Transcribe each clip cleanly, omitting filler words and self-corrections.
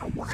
Welcome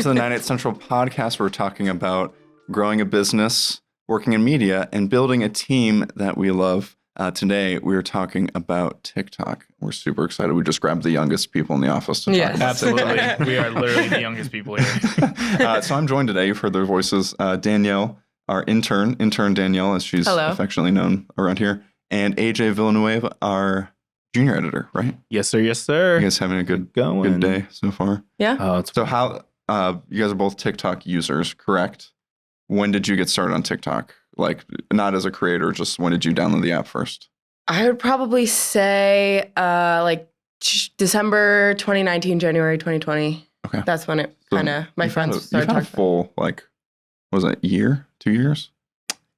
to the 98 Central podcast. We're talking about growing a business, working in media, and building a team that we love. Today, we're talking about TikTok. We're super excited. We just grabbed the youngest people in the office to talk about absolutely. TikTok. We are literally the youngest people here. So I'm joined today. You've heard their voices. Danielle, our intern Danielle, as she's affectionately known around here, and AJ Villanueva, our junior editor, right? Yes, sir. Yes, sir. You guys having a good day so far? Yeah. So how... you guys are both TikTok users, correct? When did you get started on TikTok? Like, not as a creator, just when did you download the app first? I would probably say December 2019, January 2020. Okay. That's when it kind of, my friends started talking. You've had a full, was it a year? 2 years?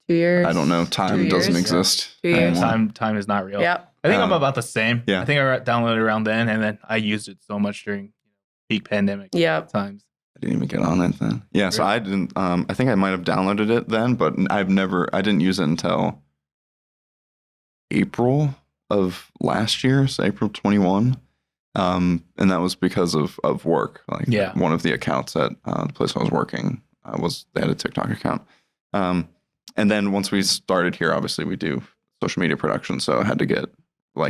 2 years. I don't know. Time doesn't exist. 2 years. Time is not real. Yep. I think I'm about the same. Yeah. I think I downloaded around then, and then I used it so much during peak pandemic times. I didn't even get on it then. Yeah, so I didn't, I think I might have downloaded it then, but I didn't use it until April of last year, so April 21. And that was because of work. One of the accounts at the place I was working they had a TikTok account. And then once we started here, obviously we do social media production, so I had to get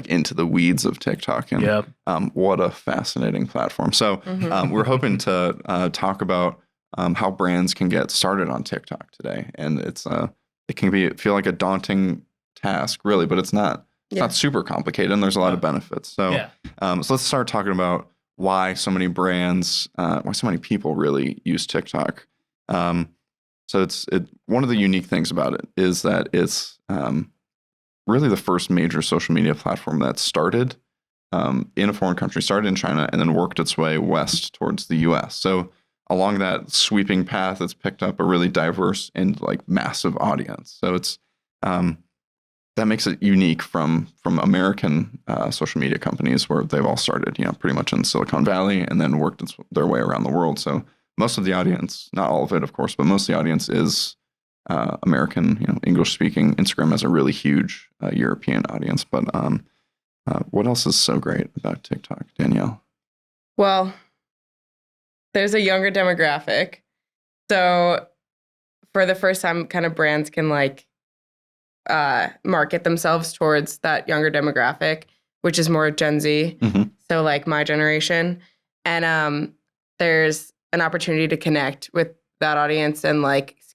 into the weeds of TikTok, and what a fascinating platform. So we're hoping to talk about how brands can get started on TikTok today, and it can feel like a daunting task, really, but it's not. It's not super complicated, and there's a lot of benefits. So, so let's start talking about why so many brands, why so many people really use TikTok. So one of the unique things about it is that it's really the first major social media platform that started in a foreign country, started in China, and then worked its way west towards the US. So along that sweeping path, it's picked up a really diverse and massive audience. So it's that makes it unique from American social media companies, where they've all started, pretty much in Silicon Valley and then worked their way around the world. So most of the audience, not all of it, of course, but most of the audience is American, English-speaking. Instagram has a really huge European audience. But what else is so great about TikTok, Danielle? Well, there's a younger demographic. So for the first time, kind of brands can market themselves towards that younger demographic, which is more Gen Z. Mm-hmm. So my generation. And there's an opportunity to connect with that audience and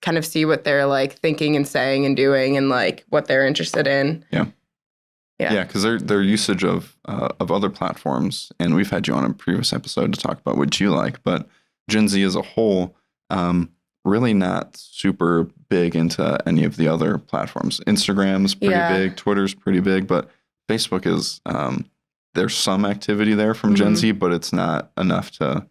kind of see what they're thinking and saying and doing, and what they're interested in. Yeah, because their usage of other platforms, and we've had you on a previous episode to talk about what you like, but Gen Z as a whole, really not super big into any of the other platforms. Instagram's pretty big, Twitter's pretty big, but Facebook is there's some activity there from Gen Z, but it's not enough to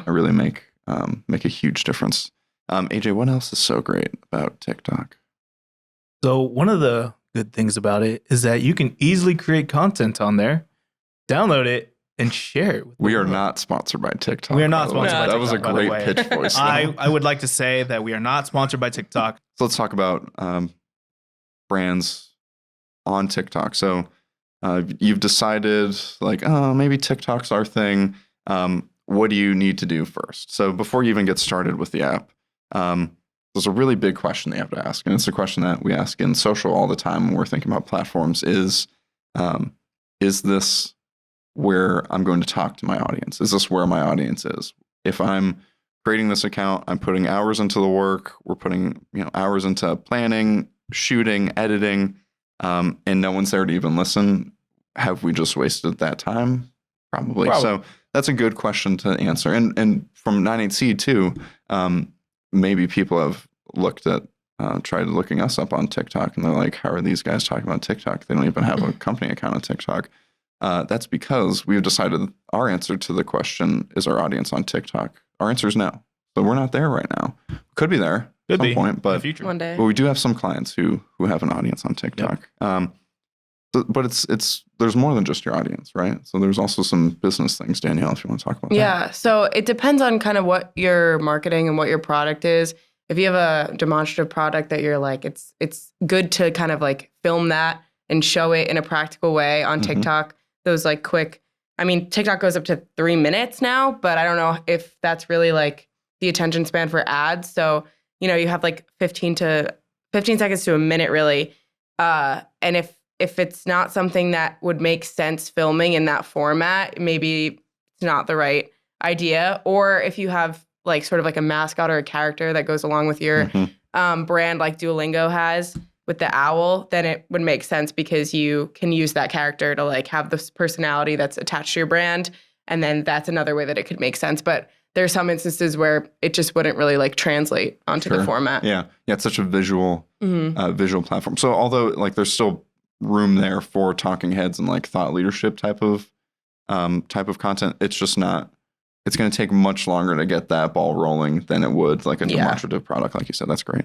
really make a huge difference. AJ, what else is so great about TikTok? So one of the good things about it is that you can easily create content on there, download it, and share it. We are not sponsored by TikTok. We are not sponsored by TikTok. That was a great pitch voice. I would like to say that we are not sponsored by TikTok. So let's talk about brands on TikTok. So you've decided maybe TikTok's our thing. What do you need to do first? So before you even get started with the app, there's a really big question that you have to ask. And it's a question that we ask in social all the time when we're thinking about platforms is this where I'm going to talk to my audience? Is this where my audience is? If I'm creating this account, I'm putting hours into the work. We're putting hours into planning, shooting, editing, and no one's there to even listen. Have we just wasted that time? Probably. So that's a good question to answer. And from 98Seed too, maybe people have tried looking us up on TikTok, and they're like, how are these guys talking about TikTok? They don't even have a company account on TikTok. That's because we've decided our answer to the question, is our audience on TikTok? Our answer is no. So we're not there right now. Could be there at some point, but one day. But we do have some clients who have an audience on TikTok. Yep. But there's more than just your audience, right? So there's also some business things, Danielle, if you want to talk about that. Yeah, so it depends on kind of what your marketing and what your product is. If you have a demonstrative product that you're it's good to kind of film that and show it in a practical way on TikTok. Those like quick, I mean, TikTok goes up to 3 minutes now, but I don't know if that's really like the attention span for ads. So, you know, you have like 15 seconds to a minute really. And if it's not something that would make sense filming in that format, maybe it's not the right idea. Or if you have like sort of like a mascot or a character that goes along with your brand like Duolingo has with the owl, then it would make sense because you can use that character to like have this personality that's attached to your brand. And then that's another way that it could make sense. But there's some instances where it just wouldn't really like translate onto the format. Yeah. It's such a visual platform. So although like there's still room there for talking heads and like thought leadership type of content, it's just not. It's going to take much longer to get that ball rolling than it would like a demonstrative product, like you said. That's great.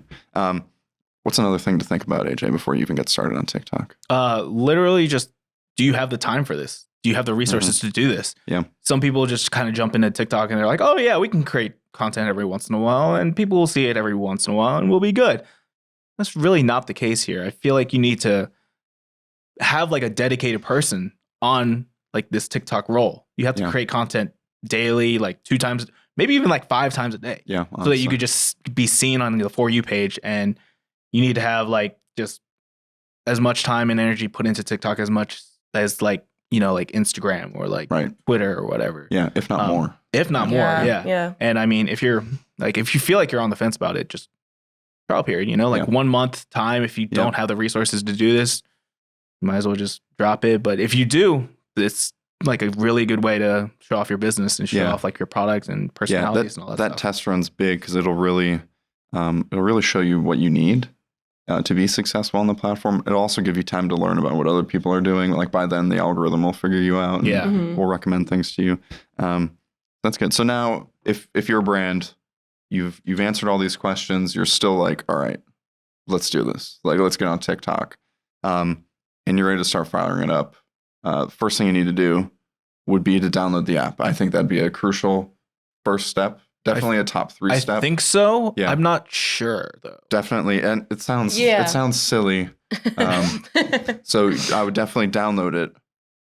What's another thing to think about, AJ, before you even get started on TikTok? Literally just, do you have the time for this? Do you have the resources to do this? Yeah. Some people just kind of jump into TikTok and they're like, oh yeah, we can create content every once in a while and people will see it every once in a while and we'll be good. That's really not the case here. I feel like you need to have like a dedicated person on like this TikTok role. You have to create content daily, like 2 times, maybe even like 5 times a day. Yeah. Honestly. So that you could just be seen on the For You page, and you need to have like just as much time and energy put into TikTok as much as like, you know, like Instagram or like Twitter or whatever. Yeah. If not more. If not more. Yeah. And I mean, if you feel like you're on the fence about it, just trial period, you know, like 1 month time. If you don't have the resources to do this, you might as well just drop it. But if you do, it's like a really good way to show off your business and show off like your product and personalities and all that stuff. That test run's big because it'll really show you what you need to be successful on the platform. It'll also give you time to learn about what other people are doing. Like by then, the algorithm will figure you out. And will recommend things to you. That's good. So now, if you're a brand, you've answered all these questions. You're still like, all right, let's do this. Like, let's get on TikTok, and you're ready to start firing it up. First thing you need to do would be to download the app. I think that'd be a crucial first step. Definitely a top 3 step. I think so. Yeah. I'm not sure though. Definitely. And it sounds silly. So I would definitely download it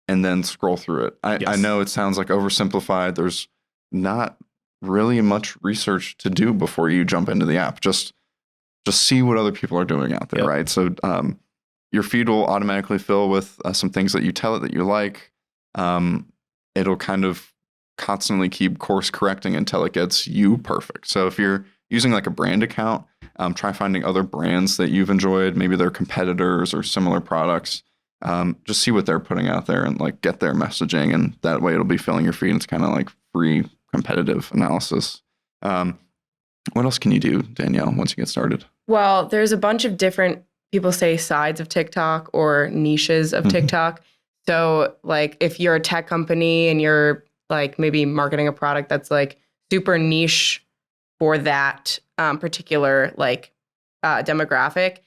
and then scroll through it. I know it sounds like oversimplified. There's not really much research to do before you jump into the app. Just see what other people are doing out there, right? So your feed will automatically fill with some things that you tell it that you like. It'll kind of constantly keep course correcting until it gets you perfect. So if you're using like a brand account, try finding other brands that you've enjoyed, maybe their competitors or similar products. Just see what they're putting out there and like get their messaging, and that way it'll be filling your feed. It's kind of like free competitive analysis. What else can you do, Danielle, once you get started? Well, there's a bunch of different, people say sides of TikTok or niches of TikTok. So like if you're a tech company and you're like maybe marketing a product that's like super niche for that particular like demographic,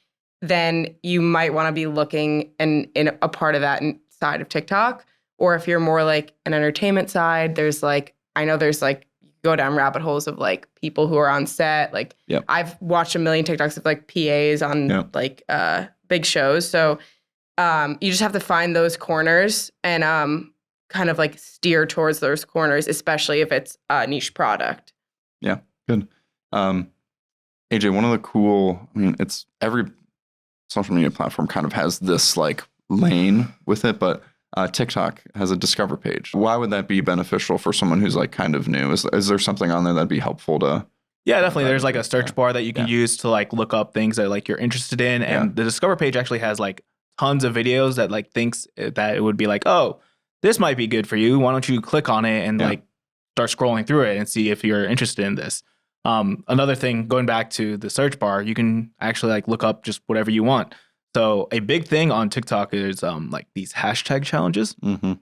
then you might want to be looking in a part of that side of TikTok. Or if you're more like an entertainment side, there's like, I know there's like, you go down rabbit holes of like people who are on set. Like I've watched a million TikToks of like PAs on like big shows. So you just have to find those corners and kind of like steer towards those corners, especially if it's a niche product. Yeah, good. AJ, one of the cool, I mean, it's every social media platform kind of has this like lane with it, but TikTok has a discover page. Why would that be beneficial for someone who's like kind of new? Is there something on there that'd be helpful to? Yeah, definitely. There's like a search bar that you can use to like look up things that like you're interested in. And the discover page actually has like tons of videos that like thinks that it would be like, oh, this might be good for you. Why don't you click on it and like start scrolling through it and see if you're interested in this. Another thing, going back to the search bar, you can actually like look up just whatever you want. So a big thing on TikTok is like these hashtag challenges.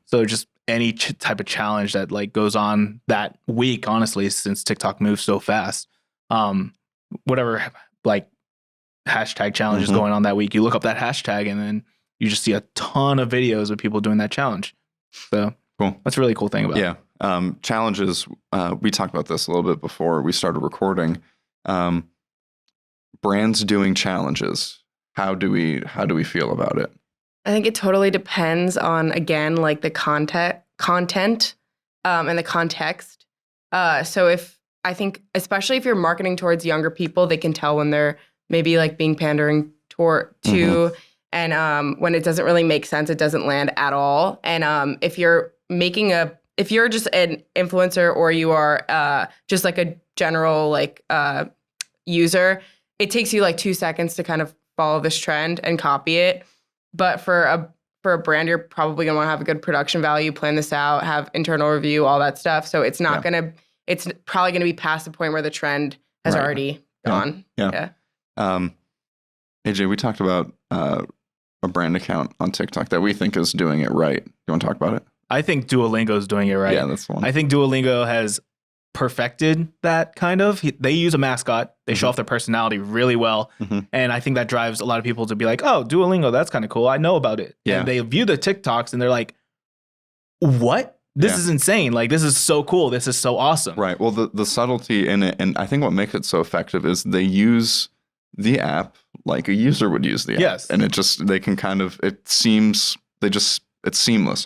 So just any type of challenge that like goes on that week, honestly, since TikTok moves so fast, whatever like hashtag challenge is going on that week, you look up that hashtag and then you just see a ton of videos of people doing that challenge. So cool. That's a really cool thing about it. Challenges. We talked about this a little bit before we started recording. Brands doing challenges. How do we feel about it? I think it totally depends on, again, like the content and the context. So I think, especially if you're marketing towards younger people, they can tell when they're maybe like being pandering to, and when it doesn't really make sense, it doesn't land at all. And if you're just an influencer or you are just like a general like user, it takes you like 2 seconds to kind of follow this trend and copy it. But for a brand, you're probably gonna want to have a good production value, plan this out, have internal review, all that stuff. So it's not it's probably gonna be past the point where the trend has already gone. Yeah. AJ, we talked about a brand account on TikTok that we think is doing it right. You want to talk about it? I think Duolingo is doing it right. Yeah, that's the one. I think Duolingo has perfected that kind of. They use a mascot. They show off their personality really well. And I think that drives a lot of people to be like, oh, Duolingo, that's kind of cool. I know about it. Yeah. And they view the TikToks and they're like, what? This is insane. Like, this is so cool. This is so awesome. Right. Well, the subtlety in it, and I think what makes it so effective is they use the app like a user would use the app. Yes. And they can kind of, it's seamless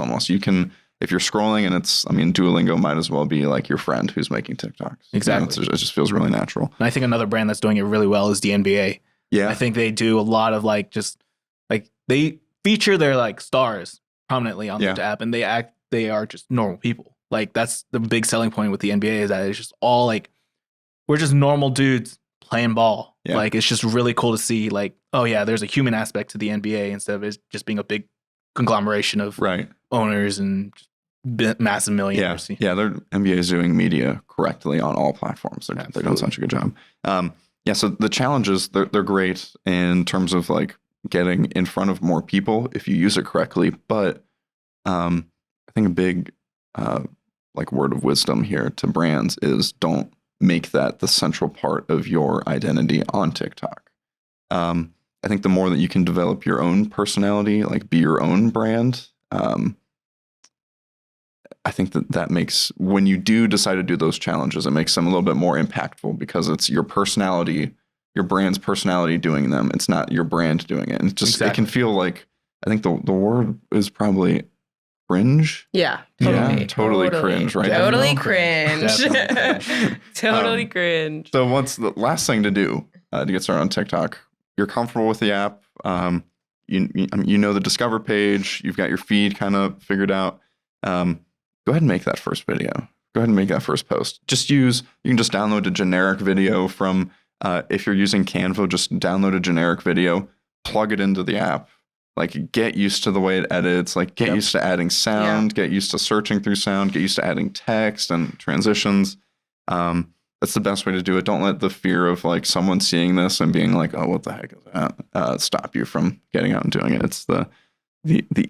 almost. You can, if you're scrolling and Duolingo might as well be like your friend who's making TikToks. Exactly. It just feels really natural. And I think another brand that's doing it really well is the NBA. Yeah. I think they do a lot of like, just like they feature their like stars prominently on the app, and they are just normal people. Like, that's the big selling point with the NBA, is that it's just all like, we're just normal dudes playing ball. Yeah. Like, it's just really cool to see like, oh yeah, there's a human aspect to the NBA instead of it just being a big conglomeration of owners and massive millionaires. Yeah, their NBA is doing media correctly on all platforms. They're doing such a good job. So the challenges, they're great in terms of like getting in front of more people if you use it correctly. But I think a big like word of wisdom here to brands is don't make that the central part of your identity on TikTok. I think the more that you can develop your own personality, like be your own brand, I think that makes, when you do decide to do those challenges, it makes them a little bit more impactful because it's your personality, your brand's personality doing them. It's not your brand doing it. And it's just, it can feel like, I think the word is probably cringe. Yeah. Totally cringe, right? Totally cringe. Totally cringe. Cringe. So what's the last thing to do to get started on TikTok? You're comfortable with the app. You know the Discover page. You've got your feed kind of figured out. Go ahead and make that first video. Go ahead and make that first post. You can just download a generic video from, if you're using Canva, just download a generic video, plug it into the app. Like, get used to the way it edits, like get used to adding sound, get used to searching through sound, get used to adding text and transitions. That's the best way to do it. Don't let the fear of like someone seeing this and being like, oh, what the heck is that? Stop you from getting out and doing it. It's the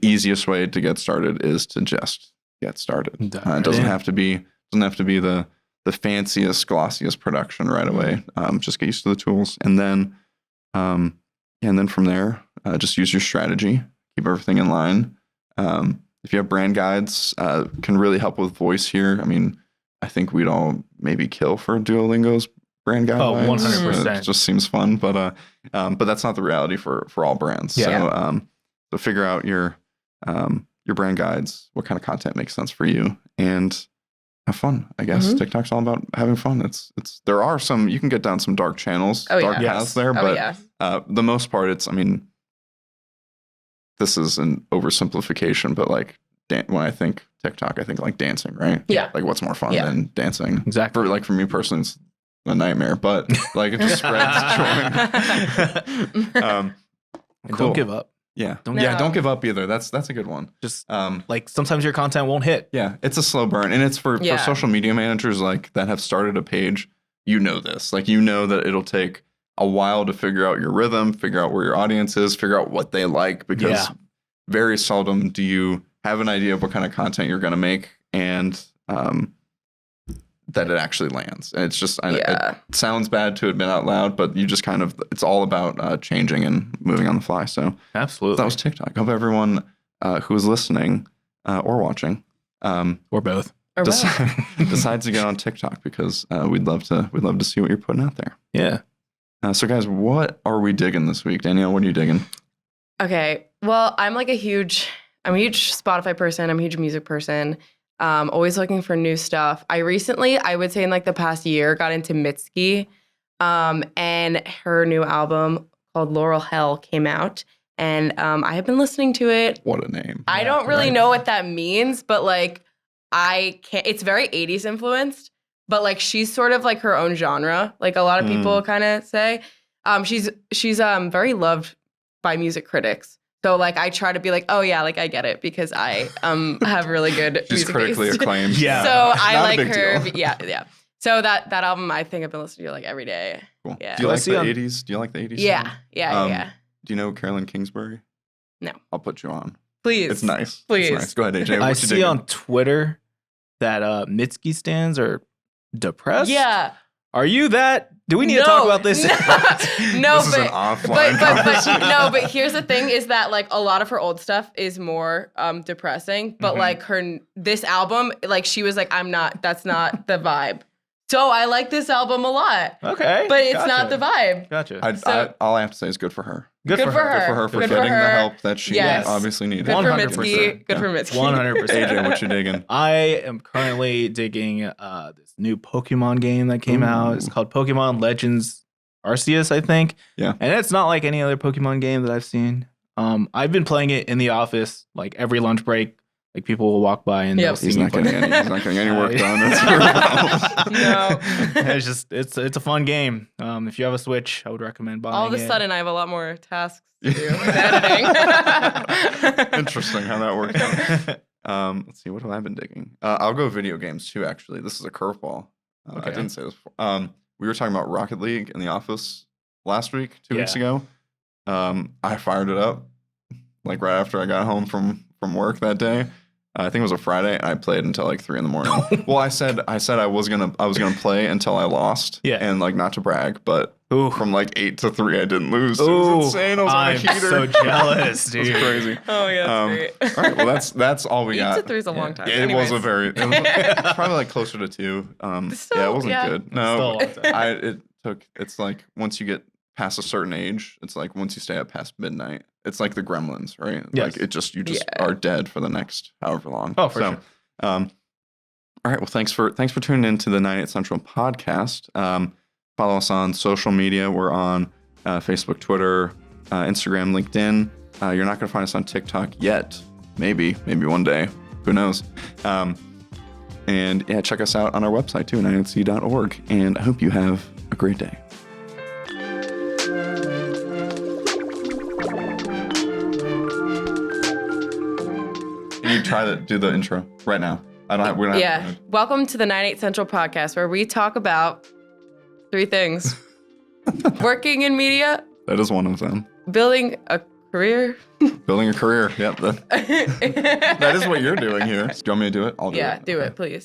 easiest way to get started is to just get started. It doesn't have to be the fanciest, glossiest production right away. Just get used to the tools, and then from there, just use your strategy. Keep everything in line. If you have brand guides, can really help with voice here. I mean, I think we'd all maybe kill for Duolingo's brand guidelines. 100%. It just seems fun, but that's not the reality for all brands. Yeah. So figure out your brand guides, what kind of content makes sense for you, and have fun. I guess TikTok's all about having fun. There are some, you can get down some dark channels, dark paths there, but the most part, this is an oversimplification, but like when I think TikTok, I think like dancing, right? Yeah. Like, what's more fun than dancing? Exactly. For me personally, it's a nightmare, but like it just spreads joy. Cool. Don't give up. Yeah. Don't give up either. That's a good one. Just like sometimes your content won't hit. Yeah. It's a slow burn. And it's for social media managers like that have started a page. You know this. Like, you know that it'll take a while to figure out your rhythm, figure out where your audience is, figure out what they like, because very seldom do you have an idea of what kind of content you're going to make and that it actually lands. And it's just, it sounds bad to admit out loud, but you just kind of, it's all about changing and moving on the fly. So absolutely. That was TikTok. I hope everyone who is listening or watching or both decides to get on TikTok, because we'd love to see what you're putting out there. Yeah. So guys, what are we digging this week? Danielle, what are you digging? Okay. Well, I'm a huge Spotify person. I'm a huge music person. Always looking for new stuff. I recently, I would say in the past year, got into Mitski, and her new album called Laurel Hell came out, and I have been listening to it. What a name! I don't really know what that means, but I can't. It's very 80s influenced, but she's sort of her own genre. A lot of people kind of say, she's very loved by music critics. So I try to be oh yeah, I get it because I have really good She's music critically taste. acclaimed. Yeah. So I Not a like big her. deal. Yeah. So that album I think I've been listening to every day. Cool. Yeah. Do you like the 80s? Do you like the 80s? Yeah. Yeah. Do you know Carolyn Kingsbury? No. I'll put you on. Please. It's nice. Please. It's nice. Go ahead, AJ. What I you see digging? on Twitter that Mitski stands are depressed. Yeah. Are you that? Do we need to talk about this? No, This is an offline conversation. but here's the thing: is that a lot of her old stuff is more depressing, but this album, she was I'm not. That's not the vibe. So I like this album a lot. Okay, but it's not the vibe. Gotcha. All I have to say is good for her. Good for her. Good for her for getting the help that she obviously needed. Good for 100%. Mitski. Good for Mitski. 100%. AJ, what you digging? I am currently digging this new Pokemon game that came out. It's called Pokemon Legends Arceus, I think. Yeah. And it's not like any other Pokemon game that I've seen. I've been playing it in the office, every lunch break. People will walk by and they'll see He's me not play. getting any work done. That's her problem. No. It's a fun game. If you have a Switch, I would recommend buying it. All of a sudden, I have a lot more tasks to do with editing. Interesting how that works out. Let's see, what have I been digging? I'll go video games too, actually. This is a curvefall. I didn't say this before. We were talking about Rocket League in the office last week, 2 weeks ago. I fired it up right after I got home from work that day. I think it was a Friday, and I played until 3 a.m. Well, I said I was gonna play until I lost. Yeah. And not to brag, but from 8 to 3, I didn't lose. It Ooh, was insane. I was on a I'm heater. so jealous, dude. It was crazy. Oh yeah, that's great. All right, well that's all we 8 got. to 3 is a long time. Yeah, it was probably probably closer to 2. Still, it wasn't good. No, Still a long time. it's once you get past a certain age, it's once you stay up past midnight, it's like the Gremlins, right? Yes. You just are dead for the next however long. Oh, for sure. All right, well thanks for tuning in to the 98 Central podcast. Follow us on social media. We're on Facebook, Twitter, Instagram, LinkedIn. You're not going to find us on TikTok yet. Maybe one day. Who knows? And yeah, check us out on our website too, 98c.org. And I hope you have a great day. Can you try to do the intro right now? We don't have Welcome to the 98 Central podcast, where we talk about 3 things: working in media, That is one of them. building a career. Building a career. Yep. That is what you're doing here. Do you want me to do it? I'll do it. Yeah, do it, please.